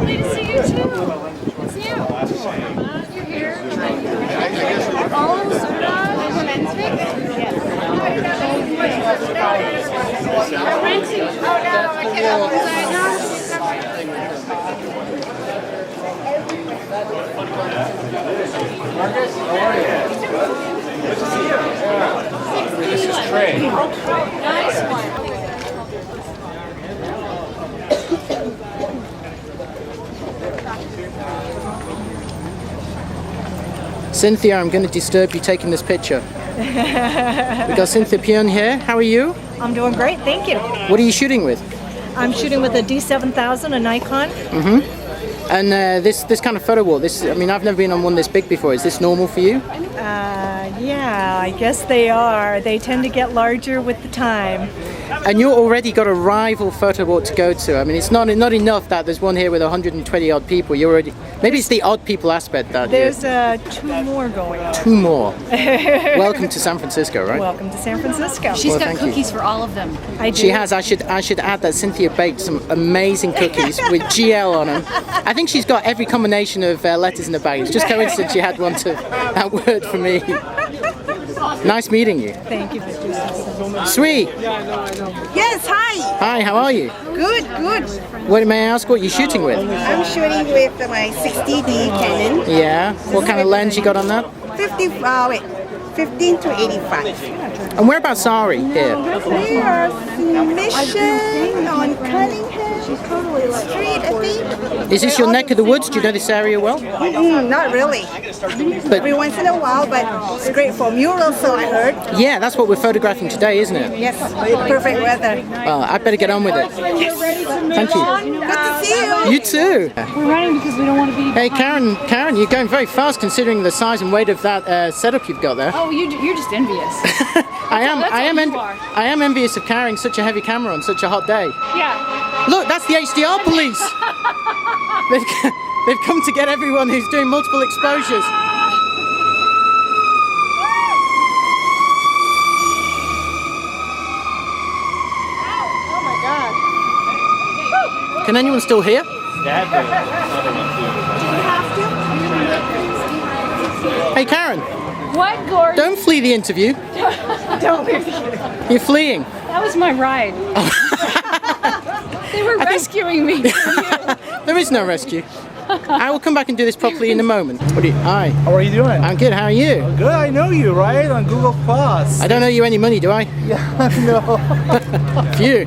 lovely to see you too. It's you. You're here. Oh, soda. Renting? Yes. Renting. Oh, no, I can't. Marcus, how are you? Good to see you. This is Trey. Nice one. Cynthia, I'm going to disturb you taking this picture. We got Cynthia Pion here. How are you? I'm doing great, thank you. What are you shooting with? I'm shooting with a D7000, a Nikon. And this kind of photo wall, I mean, I've never been on one this big before. Is this normal for you? Yeah, I guess they are. They tend to get larger with the time. And you already got a rival photo walk to go to. I mean, it's not enough that there's one here with 120 odd people. You already, maybe it's the odd people aspect that. There's 2 more going on. 2 more. Welcome to San Francisco, right? Welcome to San Francisco. She's got cookies for all of them. I do. She has. I should add that Cynthia baked some amazing cookies with GL on them. I think she's got every combination of letters in the bag. It's just coincidence she had one to that word for me. Nice meeting you. Thank you. Sweet. Yes, hi. Hi, how are you? Good, good. What may I ask what you're shooting with? I'm shooting with my 60D Canon. Yeah. What kind of lens you got on that? 15 to 85. And whereabouts are we here? We are Mission on Cunningham Street, I think. Is this your neck of the woods? Do you know this area well? Not really. But Every once in a while, but it's great for murals, so I heard. yeah, that's what we're photographing today, isn't it? Yes, perfect weather. I better get on with it. Thank you. Good to see you. You too. We're running because we don't want to be. Hey, Karen, you're going very fast considering the size and weight of that setup you've got there. Oh, you're just envious. I am envious of carrying such a heavy camera on such a hot day. Yeah. Look, that's the HDR police. They've come to get everyone who's doing multiple exposures. Oh my God. Can anyone still hear? Hey Karen, What, Gordon? don't flee the interview. Don't leave the You're fleeing. That was my ride. They were rescuing me. There is no rescue. I will come back and do this properly in a moment. Hi. How are you doing? I'm good. How are you? Good. I know you, right? On Google Plus. I don't owe you any money, do I? Yeah, no. Phew.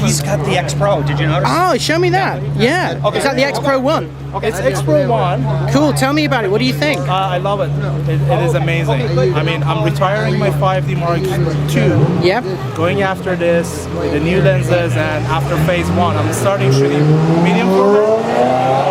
He's got the X Pro. Did you notice? Oh, show me that. Yeah. Is that the X Pro 1? It's X Pro 1. Cool. Tell me about it. What do you think? I love it. It is amazing. I mean, I'm retiring my 5D Mark II. Yep. Going after this, the new lenses, and after phase 1, I'm starting shooting medium format.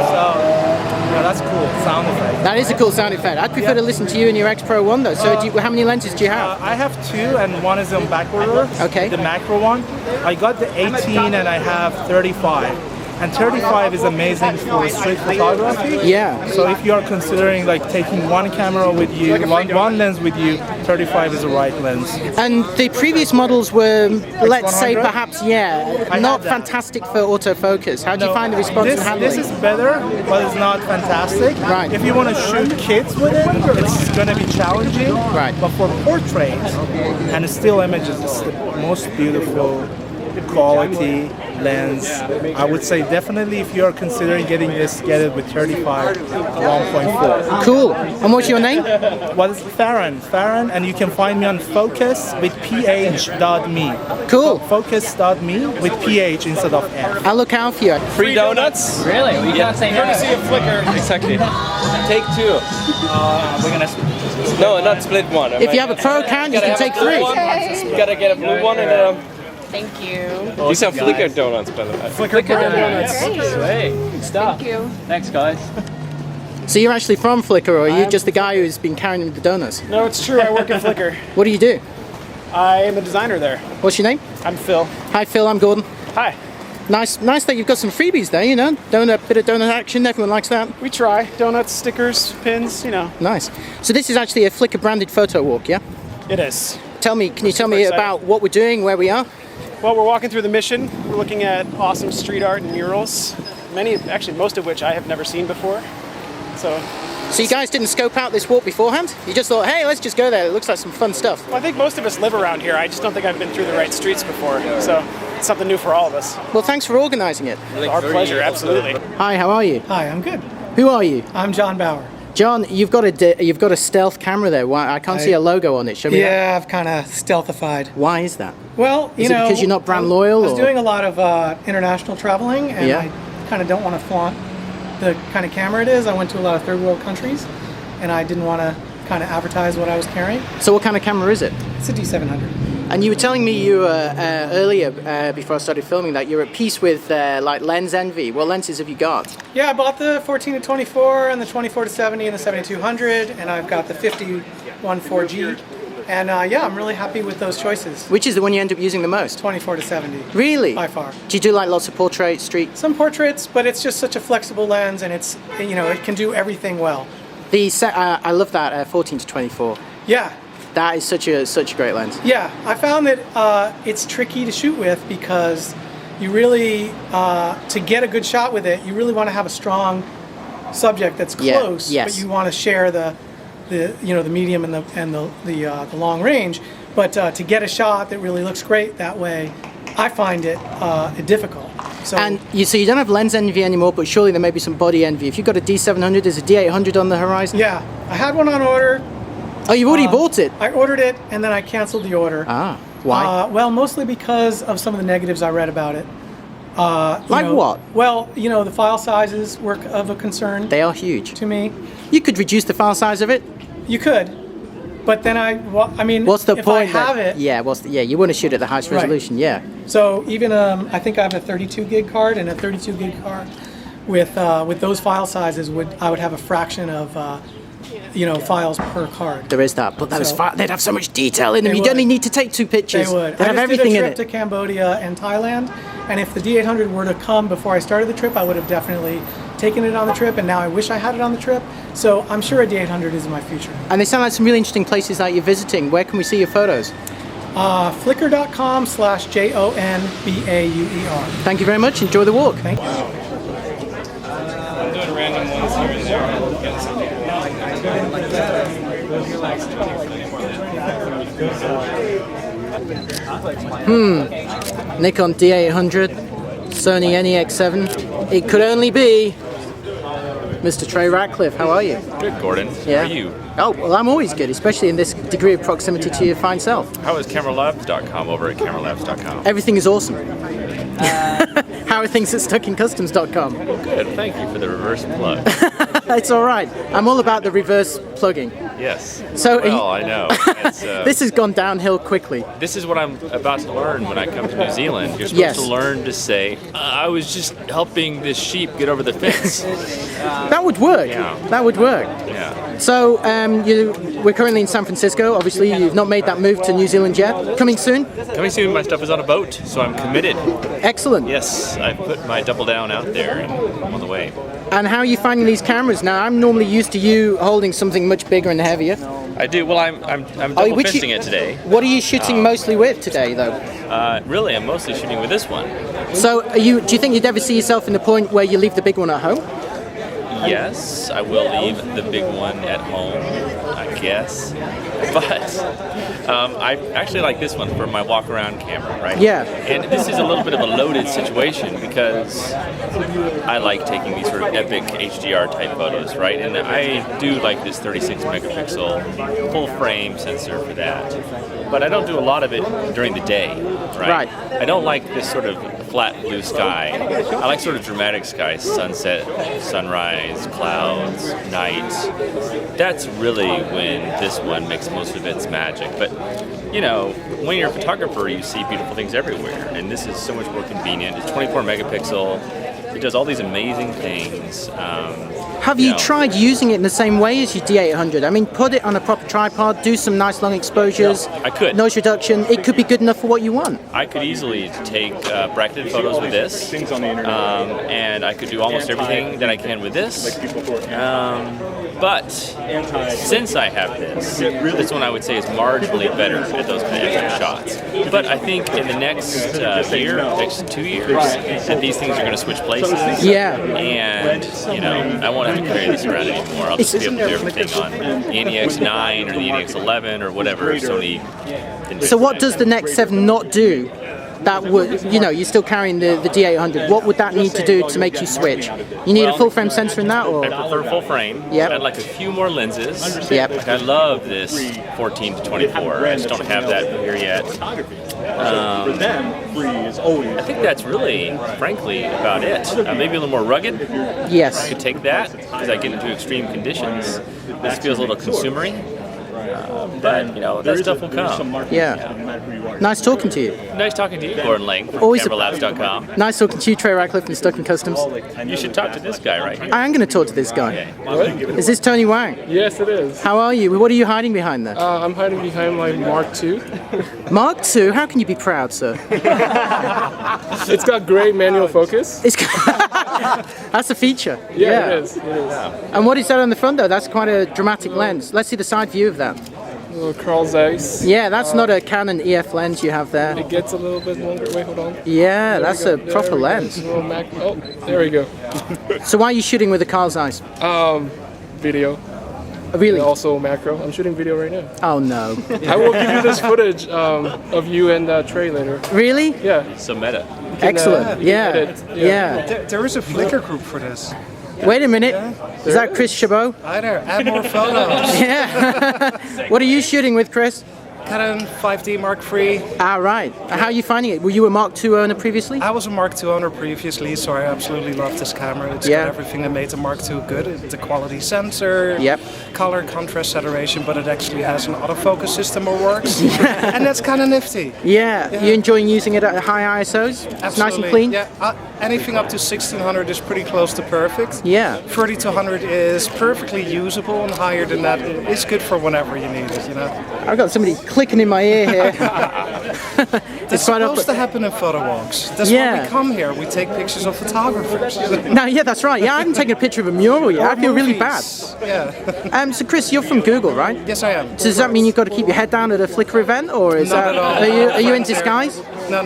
So, yeah, that's cool. Sound effect. That is a cool sound effect. I'd prefer to listen to you in your X Pro 1 though. So how many lenses do you have? I have 2, and one is on back order. Okay. The macro one. I got the 18 and I have 35. And 35 is amazing for street photography. Yeah. So if you are considering like taking one camera with you, one lens with you, 35 is the right lens. And the previous models were, let's say, X100? perhaps, I not had that. fantastic for autofocus. How do you find the response and handling? This is better, but it's not fantastic. Right. If you want to shoot kids with it, it's going to be challenging. Right. But for portraits and still images, it's the most beautiful quality lens. I would say definitely if you are considering getting this, get it with 35 1.4. Cool. And what's your name? What is Farron, and you can find me on focus with ph.me. Cool. Focus.me with ph instead of f. I'll look out for you. Free donuts? Really? We can't say no. Courtesy of Flickr. Exactly. Take 2. We're gonna. No, not split one. If you have a pro account, you can take 3. You gotta get a blue one and Thank you. these are Flickr donuts, by the way. Flickr donuts. Great. Sweet. Good stuff. Thank you. Thanks, guys. So you're actually from Flickr, or are you just the guy who's been carrying the donuts? No, it's true. I work at Flickr. What do you do? I am a designer there. What's your name? I'm Phil. Hi Phil, I'm Gordon. Hi. Nice that you've got some freebies there, you know. Bit of donut action, everyone likes that. We try. Donuts, stickers, pins, you know. Nice. So this is actually a Flickr branded photo walk, yeah? It is. Can you tell Super me excited. about what we're doing, where we are? Well, we're walking through the Mission. We're looking at awesome street art and murals. actually most of which I have never seen before. So So you guys didn't scope out this walk beforehand? You just thought, hey, let's just go there. It looks like some fun stuff. well, I think most of us live around here. I just don't think I've been through the right streets before. So it's something new for all of us. Well, thanks for organising it. Our pleasure, absolutely. Hi, how are you? Hi, I'm good. Who are you? I'm John Bauer. John, you've got a stealth camera there. Why? I can't see a logo on it. Show me that. Yeah, I've kind of stealthified. Why is that? Well, Is it because you're not brand loyal? I was or? doing a lot of international traveling, and Yeah. I kind of don't want to flaunt the kind of camera it is. I went to a lot of third world countries, and I didn't want to kind of advertise what I was carrying. So what kind of camera is it? It's a D700. And you were telling me you earlier, before I started filming, that you're at peace with like lens envy. What lenses have you got? Yeah, I bought the 14-24 and the 24-70 and the 7200, and I've got the 50-1.4G. And yeah, I'm really happy with those choices. Which is the one you end up using the most? 24-70. Really? By far. Do you do like lots of portrait, street? Some portraits, but it's just such a flexible lens, and it's, you know, it can do everything well. I love that 14-24. Yeah. That is such a great lens. Yeah, I found that it's tricky to shoot with because you really, to get a good shot with it, you really want to have a strong subject that's close, yes. but you want to share the medium and the long range. But to get a shot that really looks great that way, I find it difficult. So you don't have lens envy anymore, but surely there may be some body envy. If you've got a D700, there's a D800 on the horizon. Yeah, I had one on order. Oh, you've already bought it? I ordered it and then I canceled the order. Ah, why? Well, mostly because of some of the negatives I read about it. What? Well, the file sizes were of a concern. They are huge. To me. You could reduce the file size of it. You could. But then what's the if point? I have it. Yeah, you want to shoot at the highest resolution, yeah. So even I think I have a 32 gig card, and a 32 gig card with those file sizes I would have a fraction of files per card. There is that, but they'd have so much detail in them. You'd only need to take 2 pictures. They would. They'd have everything in it. I just did a trip to Cambodia and Thailand, and if the D800 were to come before I started the trip, I would have definitely taken it on the trip, and now I wish I had it on the trip. So I'm sure a D800 is in my future. And they sound like some really interesting places that you're visiting. Where can we see your photos? Flickr.com/JONBAUER. Thank you very much. Enjoy the walk. Thank you. I'm doing random ones here and there. Nikon D800, Sony NEX7. It could only be Mr. Trey Ratcliff. How are you? Good, Gordon. Yeah. How are you? Oh, well, I'm always good, especially in this degree of proximity to your fine self. How is cameralabs.com over at cameralabs.com? Everything is awesome. How are things at stuckincustoms.com? Good, thank you for the reverse plug. It's all right. I'm all about the reverse plugging. Yes. So I know. It's, this has gone downhill quickly. This is what I'm about to learn when I come to New Zealand. You're supposed to learn to say, I was just helping this sheep get over the fence. That would work. Yeah. That would work. Yeah. So we're currently in San Francisco. Obviously, you've not made that move to New Zealand yet. Coming soon? Coming soon. My stuff is on a boat, so I'm committed. Excellent. Yes, I put my double down out there and I'm on the way. And how are you finding these cameras now? I'm normally used to you holding something much bigger and heavier. I do. Well, I'm double fisting it today. What are you shooting mostly with today, though? Really, I'm mostly shooting with this one. So, do you think you'd ever see yourself in the point where you leave the big one at home? Yes, I will leave the big one at home, I guess. But I actually like this one for my walk-around camera, right? Yeah. And this is a little bit of a loaded situation because I like taking these sort of epic HDR type photos, right? And I do like this 36 megapixel full frame sensor for that. But I don't do a lot of it during the day, right? I don't like this sort of flat blue sky. I like sort of dramatic skies, sunset, sunrise, clouds, night. That's really when this one makes most of its magic. But, when you're a photographer, you see beautiful things everywhere. And this is so much more convenient. It's 24 megapixel. It does all these amazing things. Have you tried using it in the same way as your D800? I mean, put it on a proper tripod, do some nice long exposures. Yeah, I could. Noise reduction. It could be good enough for what you want. I could easily take bracketed photos with this, and I could do almost everything that I can with this. But since I have this one I would say is marginally better at those kind of extra shots. But I think in the next year, next 2 years, that these things are going to switch places. devices. Yeah. And, you know, I won't have to carry these around anymore. I'll just be able to do everything on the NEX9 or the NEX11 or whatever Sony. So what does the Nex 7 not do? That would, you know, you're still carrying the D800. What would that need to do to make you switch? You need a full frame sensor in that, or? I prefer full frame. Yep. I'd like a few more lenses. Yep. Like I love this 14 to 24. I just don't have that here yet. I think that's really, frankly, about it. Maybe a little more rugged. Yes. I could take that as I get into extreme conditions. This feels a little consumery. But, you know, that stuff will come. Yeah. Nice talking to you. Nice talking to you, Gordon Laing from Always cameralabs.com. Nice talking to you, Trey Ratcliff from Stuck in Customs. You should talk to this guy right here. I am going to talk to this guy. Is this Tony Wang? Yes, it is. How are you? What are you hiding behind there? I'm hiding behind my Mark II. Mark II? How can you be proud, sir? It's got great manual focus. That's a feature. Yeah, it is. It is. And what is that on the front, though? That's quite a dramatic lens. Let's see the side view of that. Little Carl Zeiss. Yeah, that's not a Canon EF lens you have there. It gets a little bit longer. Wait, hold on. Yeah, that's a proper lens. Oh, there we go. So why are you shooting with a Carl Zeiss? Video. Really? And also macro. I'm shooting video right now. Oh no. I will give you this footage of you and Trey later. Really? Yeah. So meta. Excellent. Yeah. There is a Flickr group for this. Wait a minute. Is that Chris Chabot? Hi there. Add more photos. Yeah. What are you shooting with, Chris? Canon 5D Mark III. Ah, right. How are you finding it? Were you a Mark II owner previously? I was a Mark II owner previously, so I absolutely love this camera. It's got everything that made the Mark II good. It's a quality sensor, color, contrast, saturation, but it actually has an autofocus system that works. And that's kind of nifty. Yeah. You enjoying using it at high ISOs? Absolutely. It's nice and clean? Yeah. Anything up to 1600 is pretty close to perfect. Yeah. 3200 is perfectly usable, and higher than that is good for whenever you need it, you know. I've got somebody clicking in my ear here. It's supposed to happen in Photowalks. That's why we come here. We take pictures of photographers. No, yeah, that's right. Yeah, I haven't taken a picture of a mural yet. I feel really bad. Yeah. So Chris, you're from Google, right? Yes, I am. So does that mean you've got to keep your head down at a Flickr event, or is Not at all. Are you in disguise? No.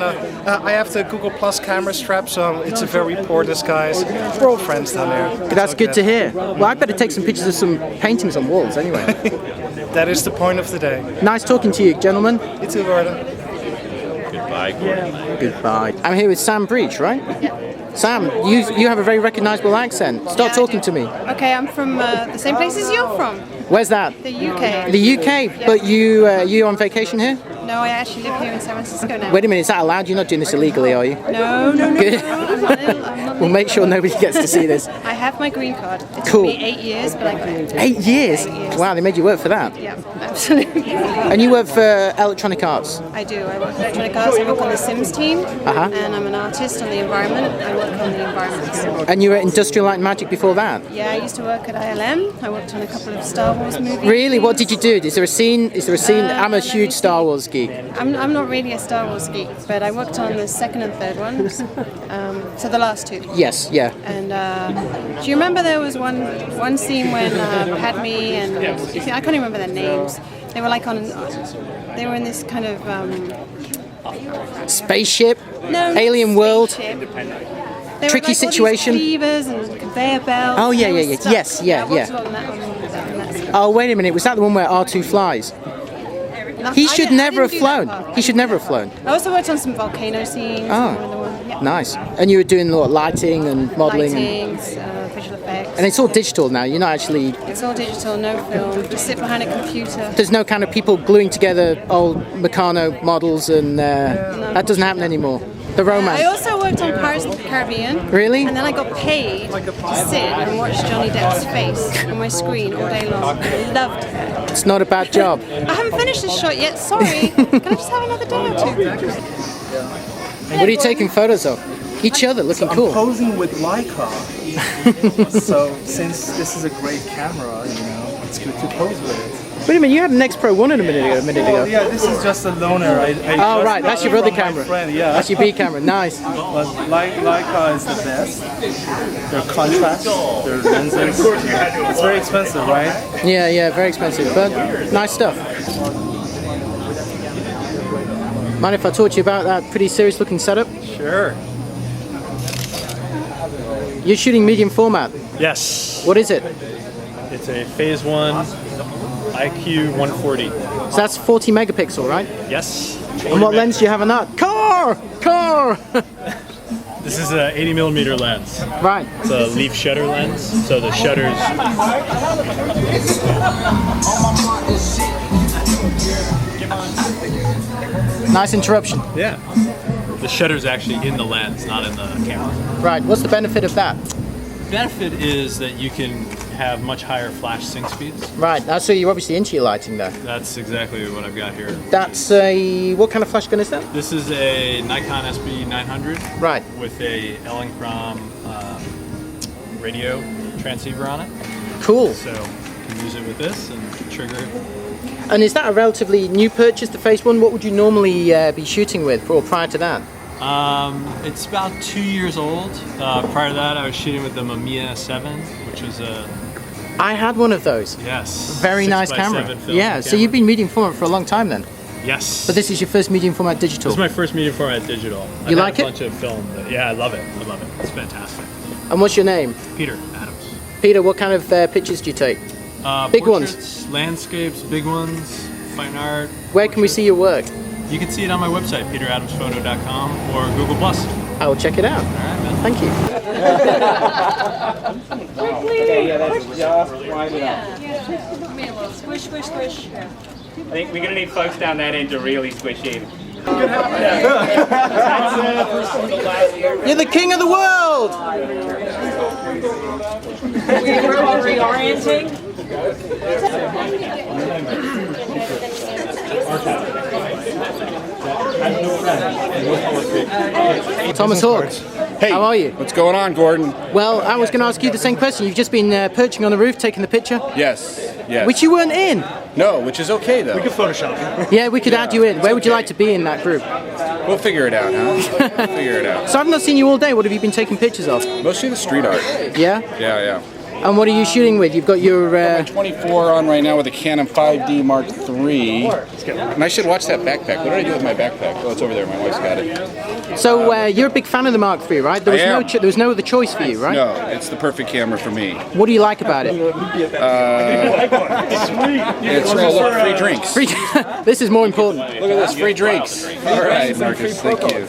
I have the Google Plus camera strap, so it's a very poor disguise. We're all friends down there. That's good to hear. Well, I better take some pictures of some paintings on walls anyway. That is the point of the day. Nice talking to you, gentlemen. You too, Gordon. Goodbye, Gordon. Goodbye. I'm here with Sam Breach, right? Sam, you have a very recognizable accent. Start talking to me. Okay, I'm from the same place as you're from. Where's that? The UK. The UK, but you on vacation here? No, I actually live here in San Francisco now. Wait a minute, is that allowed? You're not doing this illegally, are you? No. Good. I'm not We'll make sure nobody gets to see this. I have my green card. It Cool. took me 8 years, but I got it. 8 years? 8 years. Wow, they made you work for that. Yeah, absolutely. And you work for Electronic Arts? I do. I work for Electronic Arts. I work on the Sims team, and I'm an artist on the environment. I work on the environment. And you were at Industrial Light and Magic before that? Yeah, I used to work at ILM. I worked on a couple of Star Wars movies. Really? What did you do? Is there a scene? I'm a huge Star Wars geek. I'm not really a Star Wars geek, but I worked on the second and third ones. So the last two. Yes, yeah. And do you remember there was one scene when Padme and I can't remember their names. They were like they were in this kind of spaceship, no, alien world, they tricky were like situation. All these levers and conveyor belts. Oh yeah. Yes, yeah. I worked on that scene. Oh wait a minute, was that the one where R2 flies? He should never have flown. He should never have flown. I also worked on some volcano scenes. Nice. And you were doing a lot of lighting and modelling. Visual effects. And it's all digital now. You're not actually. It's all digital, no film. Just sit behind a computer. There's no kind of people gluing together old Meccano models, and that doesn't happen anymore. The romance. I also worked on Pirates of the Caribbean. Really? And then I got paid to sit and watch Johnny Depp's face on my screen all day long. I loved it. It's not a bad job. I haven't finished this shot yet, sorry. Can I just have another day or two? What are you taking photos of? Each other, looking cool. I'm posing with Leica. So since this is a great camera, it's good to pose with it. Wait a minute, you had an X Pro 1 a minute ago. Yeah, this is just a loaner. Oh right, that's your other camera. Yeah. That's your B camera, nice. But Leica is the best. Their contrast, their lenses. It's very expensive, right? Yeah, very expensive, but nice stuff. Mind if I talk to you about that pretty serious looking setup? Sure. You're shooting medium format. Yes. What is it? It's a Phase 1 IQ 140. So that's 40 megapixel, right? Yes. And what lens do you have on that? Car! This is an 80mm lens. Right. It's a leaf shutter lens, so the shutters. Nice interruption. Yeah. The shutter's actually in the lens, not in the camera. Right. What's the benefit of that? The benefit is that you can have much higher flash sync speeds. Right. So you're obviously into your lighting there. That's exactly what I've got here. That's a... What kind of flash gun is that? This is a Nikon SB900. Right. With a Elinchrom radio transceiver on it. Cool. So you can use it with this and trigger it. And is that a relatively new purchase, the Phase 1? What would you normally be shooting with, or prior to that? It's about 2 years old. Prior to that, I was shooting with the Mamiya 7, which was a... I had one of those. Yes. Very nice camera. Yeah, so you've been medium format for a long time then? Yes. But this is your first medium format digital? This is my first medium format digital. You like it? I've had a bunch of film. Yeah, I love it. I love it. It's fantastic. And what's your name? Peter Adams. Peter, what kind of pictures do you take? Big ones? Landscapes, big ones, fine art. Where can we see your work? You can see it on my website, peteradamsphoto.com or Google+. I will check it out. All right, man. Thank you. Squish, squish, squish. I think we're going to need folks down that end to really squish in. You're the king of the world! Reorienting. Thomas Hawk. Hey, how are you? What's going on, Gordon? Well, I was going to ask you the same question. You've just been perching on the roof taking the picture? Yes. Which you weren't in? No, which is okay though. We could Photoshop. Yeah, we could add you in. Where would you like to be in that group? We'll figure it out, huh? We'll figure it out. So I've not seen you all day. What have you been taking pictures of? Mostly the street art. Yeah? Yeah. And what are you shooting with? You've got your... I've got my 24 on right now with a Canon 5D Mark III. And I should watch that backpack. What did I do with my backpack? Oh, it's over there. My wife's got it. So you're a big fan of the Mark III, right? There was no other choice for you, right? No, it's the perfect camera for me. What do you like about it? It's look, free drinks. This is more important. Look at this, free drinks. All right, Marcus, thank you.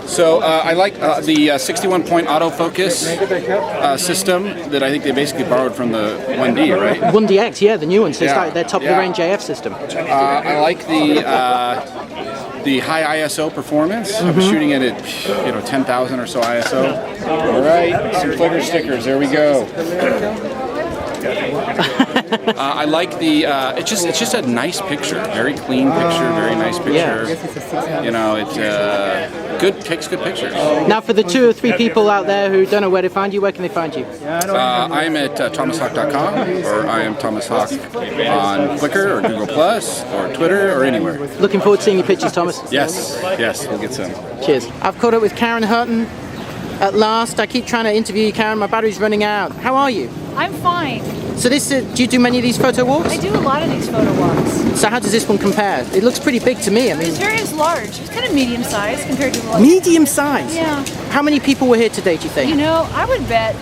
So I like the 61-point autofocus system that I think they basically borrowed from the 1D, right? 1DX, yeah, the new one. So it's like their top-of-the-range AF system. I like the high ISO performance. I'm shooting it at 10,000 or so ISO. All right, some Flickr stickers. There we go. I like the. It's just a nice picture. Very clean picture. Very nice picture. You know, it takes good pictures. Now, for the 2 or 3 people out there who don't know where to find you, where can they find you? I'm at ThomasHawk.com, or I am Thomas Hawk on Flickr or Google Plus or Twitter or anywhere. Looking forward to seeing your pictures, Thomas. Yes, we'll get some. Cheers. I've caught up with Karen Hutton at last. I keep trying to interview you, Karen. My battery's running out. How are you? I'm fine. So do you do many of these photo walks? I do a lot of these photo walks. So how does this one compare? It looks pretty big to me. I mean, it's large. It's kind of medium size compared to the medium size. Yeah. How many people were here today, do you think? You know, I'd bet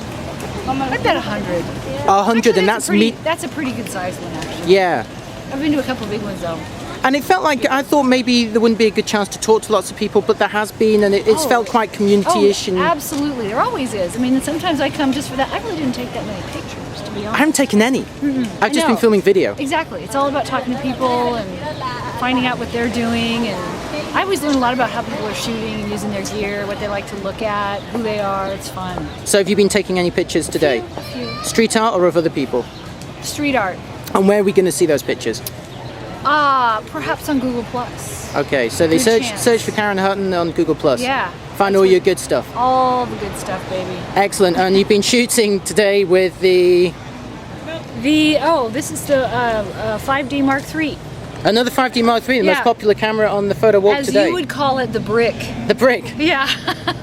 100. 100, and that's That's a pretty good size one, actually. Yeah. I've been to a couple of big ones though. And it felt like, I thought maybe there wouldn't be a good chance to talk to lots of people, but there has been, and it's felt quite community-ish. Oh, absolutely. There always is. I mean, sometimes I come just for that. I really didn't take that many pictures, to be honest. I haven't taken any. I've just been filming video. Exactly. It's all about talking to people and finding out what they're doing. And I always learn a lot about how people are shooting and using their gear, what they like to look at, who they are. It's fun. So have you been taking any pictures today? A few. Street art or of other people? Street art. And where are we going to see those pictures? Perhaps on Google Plus. Okay, so they search for Karen Hutton on Google Plus. Yeah. Find all your good stuff. All the good stuff, baby. Excellent. And you've been shooting today with this is the 5D Mark III. Another 5D Mark III, the most popular camera on the Photowalk today. As you would call it, the brick. The brick? Yeah.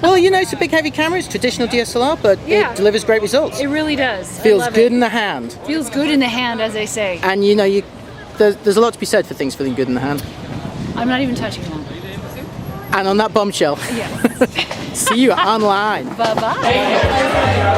Well, it's a big heavy camera. It's traditional DSLR, but it delivers great results. It really does. Feels good in the hand. Feels good in the hand, as they say. And there's a lot to be said for things feeling good in the hand. I'm not even touching that. And on that bombshell, see you online. Bye-bye.